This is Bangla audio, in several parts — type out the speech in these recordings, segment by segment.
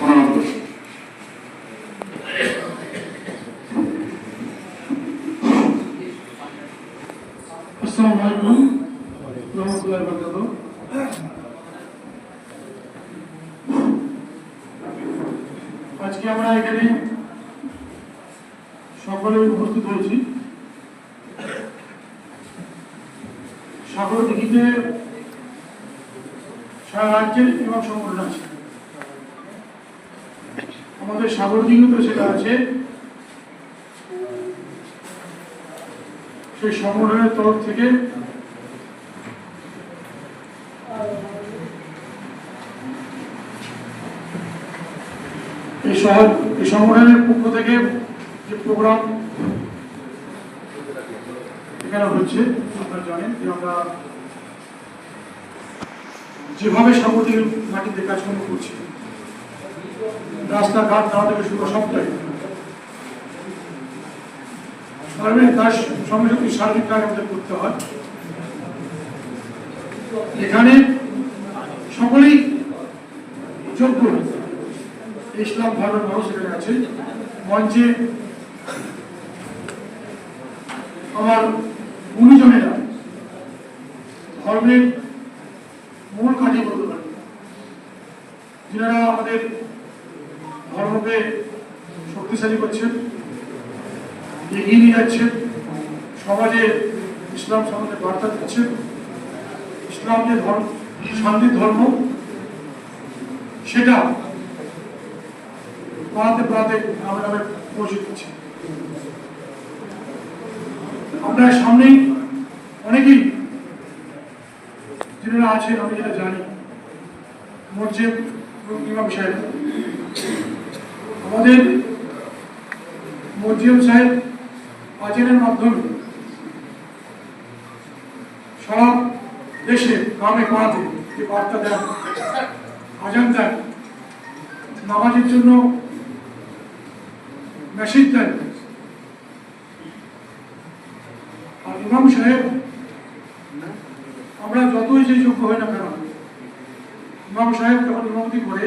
আসসালামু আলাইকুম রহমতুল্লাহি ওয়া বারাকাতুহু। আজকে আমরা এখানে সকলে উপস্থিত হয়েছি সাগরদিঘিতে সারা রাজ্যের এবং সংগঠন আছে। আমাদের সাগরদিঘিতে সেটা আছে, সেই সংগঠনের তরফ থেকে এই সংগঠনের পক্ষ থেকে যে প্রোগ্রাম এখানে হচ্ছে, আপনারা জানেন যে আমরা যেভাবে সাগরদিঘির মাটিতে কাজকর্ম করছি, রাস্তাঘাট দেওয়া থেকে শুরু সবটাই তার সঙ্গে সঙ্গে সার্বিক কাজ আমাদের করতে হয়। এখানে সকলেই যোগ্য ইসলাম ধর্মের মানুষ এখানে আছে। মঞ্চে আমার গুণীজনেরা ধর্মের মূল কাজই বলতে পারেন, যারা আমাদের ধর্মকে শক্তিশালী করছেন, এগিয়ে নিয়ে যাচ্ছেন, সমাজে ইসলাম সম্বন্ধে বার্তা দিচ্ছেন। ইসলাম যে ধর্ম, শান্তির ধর্ম, সেটা পড়াতে পড়াতে আমরা পৌঁছে দিচ্ছি। আমরা সামনেই অনেকেই যারা আছেন, আমি যেটা জানি, মসজিদ ইমাম সাহেব, আমাদের মসজিদ সাহেব আজানের মাধ্যমে সারা দেশে গ্রামে পাড়াতে যে বার্তা দেন, আজান দেন, নামাজের জন্য মেসেজ দেন। আর ইমাম সাহেব, আমরা যতই যে যোগ্য হয় না কেন, ইমাম সাহেব যখন ইমামতি করে,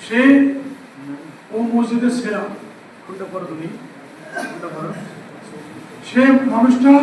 সে ও মসজিদের সেরা, সে মানুষটা,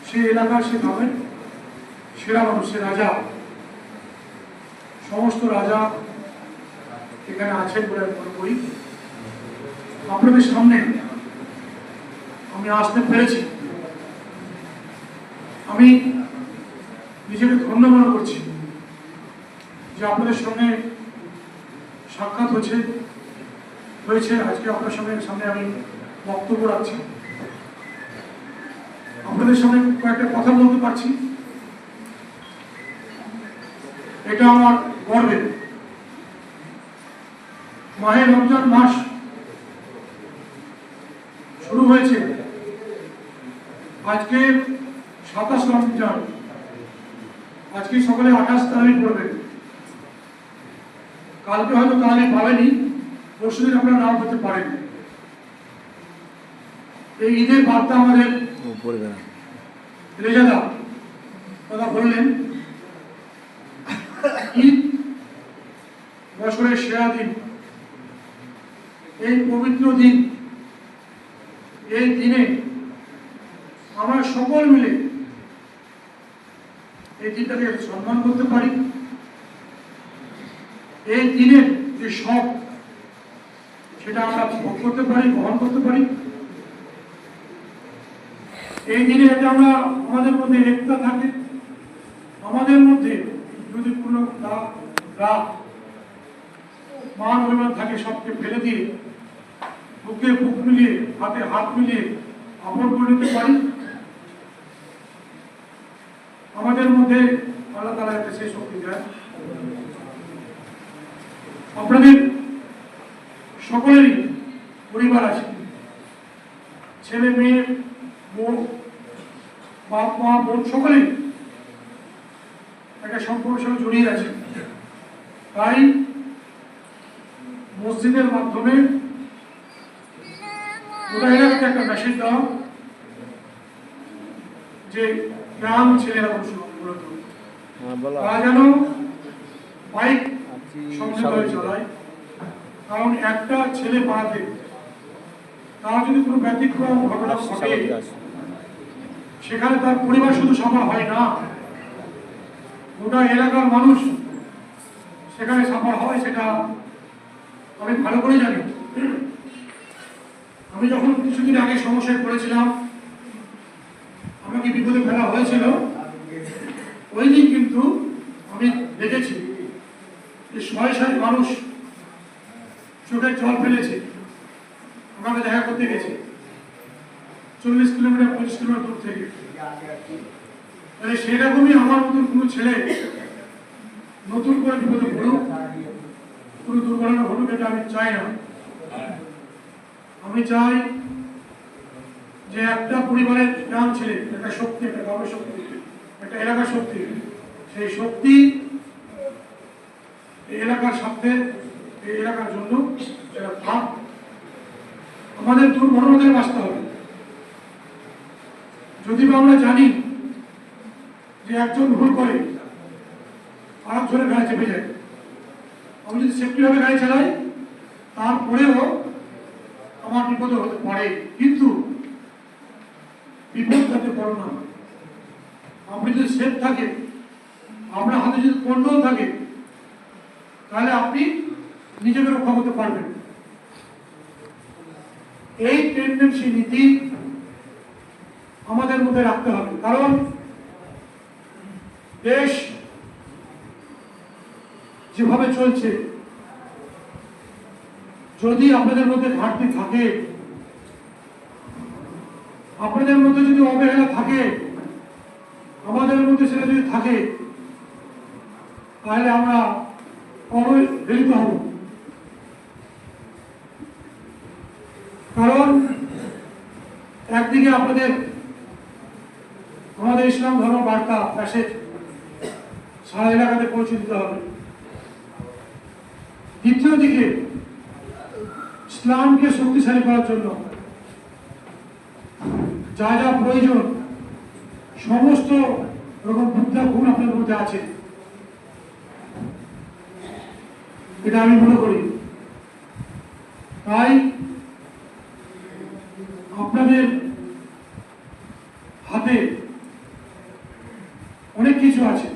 সে এলাকার, সে গ্রামের সেরা মানুষ, সে রাজা। সমস্ত রাজা এখানে আছেন বলে আমি মনে করি। আপনাদের সামনে আমি আসতে পেরেছি, আমি নিজেকে ধন্য মনে করছি যে আপনাদের সঙ্গে সাক্ষাৎ হয়েছে। আজকে আপনার সামনে আমি বক্তব্য রাখছি, আপনাদের সামনে কয়েকটা কথা বলতে পারছি, এটা আমার গর্বের। মাহে রমজান মাস শুরু হয়েছে, আজকে 27 রমজান, আজকে সকালে 28 তারিখ পড়বে। কালকে হয়তো তারিখ পাবেনি, পরশুদিন আপনারা নাও পেতে পারেন। এই ঈদের বার্তা আমাদের রেজাদা কথা বললেন, ঈদ বছরের সেরা দিন, এই পবিত্র দিন, এই দিনে আমরা সকল মিলে এই দিনটাকে সম্মান করতে পারি। এই দিনের যে শখ, সেটা আমরা ভোগ করতে পারি, বহন করতে পারি। এই দিনে যাতে আমরা আমাদের মধ্যে একতা থাকে, আমাদের মধ্যে যদি কোনো রাগ, মান অভিমান থাকে, সবকে ফেলে দিয়ে বুকে বুক মিলিয়ে, হাতে হাত মিলিয়ে আপন করে নিতে পারি। আমাদের মধ্যে আল্লাহ তাআলা একটা সেই শক্তি দেয়। আপনাদের সকলেরই পরিবার আছে, ছেলে মেয়ে, বোন, বাপ মা, বোন, সকলেই একটা সম্পর্কের সঙ্গে জড়িয়ে আছে। তাই মসজিদের মাধ্যমে গোটা এলাকাতে একটা মেসেজ দেওয়া যে গ্রাম ছেলেরা মূলত তারা যেন বাইক সঙ্গে চালাই। কারণ একটা ছেলে পাড়াতে তার যদি কোনো ব্যতিক্রম ঘটনা ঘটে, সেখানে তার পরিবার শুধু সাফা হয় না, গোটা এলাকার মানুষ সেখানে সাফা হয়, সেটা আমি ভালো করে জানি। আমি যখন কিছুদিন আগে সমস্যায় পড়েছিলাম, আমাকে বিপদে ফেলা হয়েছিল, ওই দিন কিন্তু আমি দেখেছি যে শয়ে শয়ে মানুষ চোখের জল ফেলেছে, আমাকে দেখা করতে গেছে 40 কিলোমিটার 25 কিলোমিটার দূর থেকে। তাহলে সেরকমই আমার মতন কোনো ছেলে নতুন করে বিপদে পড়ুক, কোনো দুর্ঘটনা ঘটুক, এটা আমি চাই না। আমি চাই যে একটা পরিবারের গ্রাম ছেলে, একটা শক্তি, একটা গ্রামের শক্তি, একটা এলাকার শক্তি, সেই শক্তি এই এলাকার স্বার্থে, এই এলাকার জন্য সেটা ভাব আমাদের দুর্ঘটনা থেকে বাঁচতে হবে। যদি আমরা জানি যে একজন ভুল করে আর একজনের গাড়ি চেপে যায়, আমি যদি সেফটিভাবে গাড়ি চালাই, তারপরেও আমার বিপদ হতে পারে, কিন্তু বিপদ যাতে বড় না হয়। আপনি যদি সেফ থাকে, আপনার হাতে যদি কন্ট্রোল থাকে, তাহলে আপনি নিজেকে রক্ষা করতে পারবেন। এই টেন্ডেন্সি নীতি আমাদের মধ্যে রাখতে হবে, কারণ দেশ যেভাবে চলছে, যদি আপনাদের মধ্যে ঘাটতি থাকে, আপনাদের মধ্যে যদি অবহেলা থাকে, আমাদের মধ্যে সেটা যদি থাকে, তাহলে আমরা অবহেলিত হব। কারণ একদিকে আমাদের ইসলাম ধর্ম বার্তা মেসেজ সারা এলাকাতে পৌঁছে দিতে হবে, দ্বিতীয় দিকে ইসলামকে শক্তিশালী করার জন্য যা যা প্রয়োজন, সমস্ত রকম বুদ্ধা গুণ আপনাদের মধ্যে আছে, এটা আমি মনে করি। তাই আপনাদের হাতে অনেক কিছু আছে,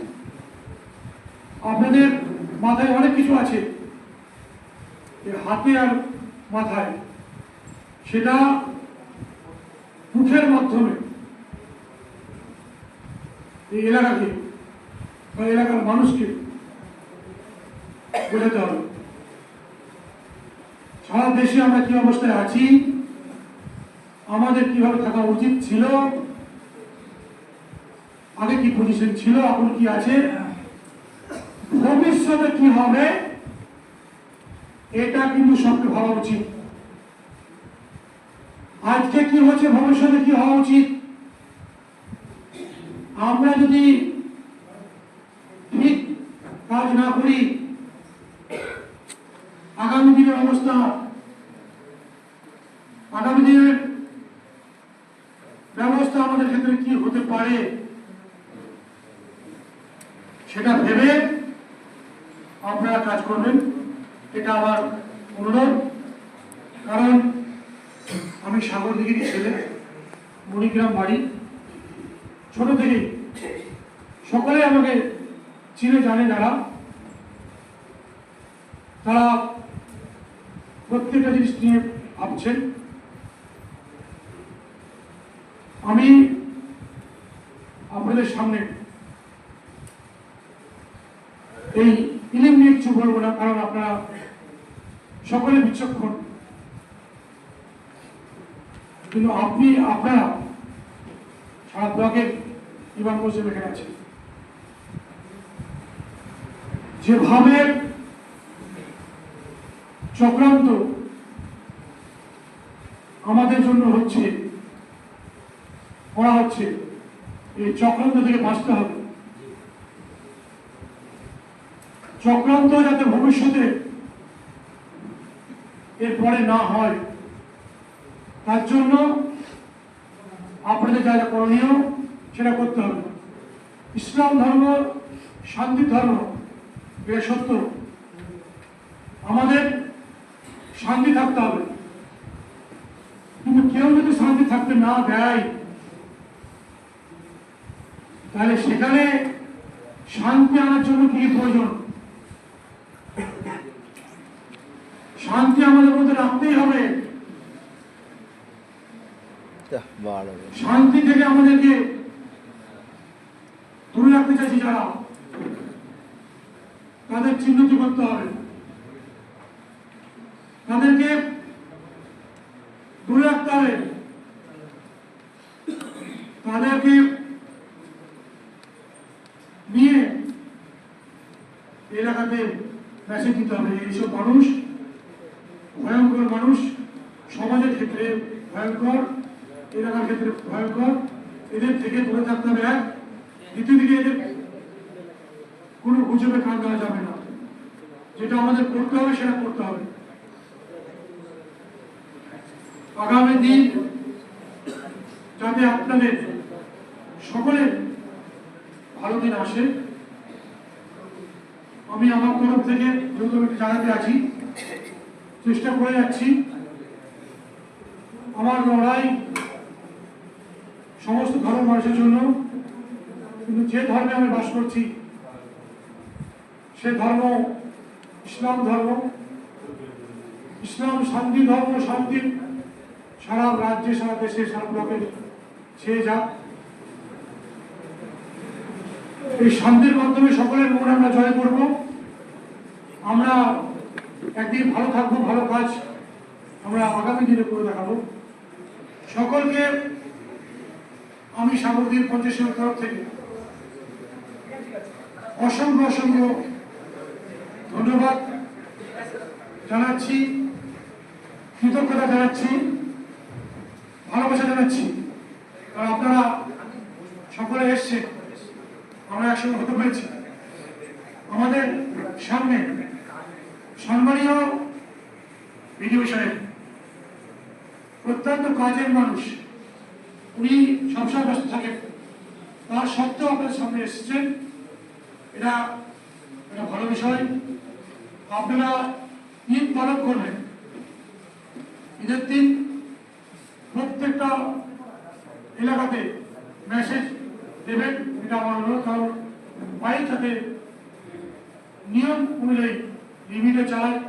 আপনাদের মাথায় অনেক কিছু আছে, হাতে আর মাথায়, সেটা মুখের মাধ্যমে এই এলাকাকে বা এলাকার মানুষকে বোঝাতে হবে। সারা দেশে আমরা কি অবস্থায় আছি, আমাদের কিভাবে থাকা উচিত ছিল, আগে কি পজিশন ছিল, এখন কি আছে, ভবিষ্যতে কি হবে, এটা কিন্তু সবকে ভাবা উচিত। আজকে কি হচ্ছে, ভবিষ্যতে কি হওয়া উচিত। আমরা যদি ঠিক কাজ না করি, আগামী দিনের অবস্থা, আগামী দিনের ব্যবস্থা আমাদের ক্ষেত্রে কি হতে পারে, সেটা ভেবে আপনারা কাজ করবেন, এটা আমার অনুরোধ। কারণ আমি সাগরদিঘির ছেলে, মণিগ্রাম বাড়ি, ছোট থেকেই সকলে আমাকে চিনে জানে, যারা তারা প্রত্যেকটা জিনিস নিয়ে ভাবছেন। আমি আপনাদের সামনে এই ইলিম নিয়ে কিছু বলবো না, কারণ আপনারা সকলে বিচক্ষণ, কিন্তু আপনারা সারা ব্লকের ইমাম মসজিদ এখানে আছে, যেভাবে চক্রান্ত আমাদের জন্য করা হচ্ছে, এই চক্রান্ত থেকে বাঁচতে হবে। চক্রান্ত যাতে ভবিষ্যতে এরপরে না হয়, তার জন্য আপনাদের যা যা করণীয় সেটা করতে হবে। ইসলাম ধর্ম শান্তির ধর্ম, এটা সত্য, আমাদের শান্তি থাকতে হবে, কিন্তু কেউ যদি শান্তি থাকতে না দেয় তাহলে সেখানে শান্তি আনার জন্য কি প্রয়োজন? শান্তি আমাদের মধ্যে রাখতেই হবে। শান্তি থেকে আমাদেরকে দূরে রাখতে চাইছি যারা, তাদের চিহ্নিত করতে হবে, তাদেরকে দূরে রাখতে হবে, তাদেরকে নিয়ে এলাকাতে মেসেজ দিতে হবে। এইসব মানুষ ভয়ঙ্কর মানুষ, সমাজের ক্ষেত্রে ভয়ঙ্কর, এলাকার ক্ষেত্রে ভয়ঙ্কর, এদের থেকে দূরে থাকতে হবে। এক, দ্বিতীয় দিকে এদের কোনো গুজবে কান দেওয়া যাবে না। যেটা আমাদের করতে হবে সেটা করতে হবে। আগামী দিন যাতে আপনাদের সকলের ভালো দিন আসে, আমি আমার তরফ থেকে যেহেতু একটু জানাতে আছি, চেষ্টা করে যাচ্ছি। আমার লড়াই সমস্ত ধর্ম মানুষের জন্য, কিন্তু যে ধর্মে আমি বাস করছি সে ধর্ম ইসলাম ধর্ম। ইসলাম শান্তি ধর্ম, শান্তি সারা রাজ্যে, সারা দেশে, সারা ব্লকে ছেয়ে যাক। এই শান্তির মাধ্যমে সকলের মন আমরা জয় করব। আমরা একদিন ভালো থাকবো, ভালো কাজ আমরা আগামী দিনে করে দেখাবো। সকলকে আমি সাগরদ্বীপ পঞ্চায়েতের তরফ থেকে অসংখ্য অসংখ্য ধন্যবাদ জানাচ্ছি, কৃতজ্ঞতা জানাচ্ছি, ভালোবাসা জানাচ্ছি। কারণ আপনারা সকলে এসছে, আমরা একসঙ্গে হতে পেরেছি। আমাদের সামনে সম্মানীয় বিডিও সাহেব অত্যন্ত কাজের মানুষ, উনি সবসময় ব্যস্ত থাকেন, তার সত্ত্বেও আপনাদের সামনে এসেছেন। এটা একটা ভালো বিষয়। আপনারা ঈদ পালন করবেন, ঈদের দিন প্রত্যেকটা এলাকাতে মেসেজ দেবেন, এটা আমার অনুরোধ। কারণ বাইক যাতে নিয়ম অনুযায়ী লিমিটে চালায়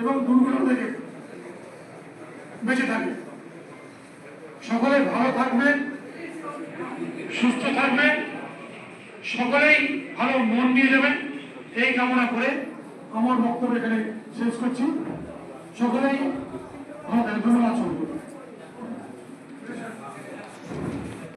এবং দুর্ঘটনা থেকে বেঁচে থাকে। সকলে ভালো থাকবেন, সুস্থ থাকবেন, সকলেই ভালো মন নিয়ে যাবেন, এই কামনা করে আমার বক্তব্য এখানে শেষ করছি। সকলেই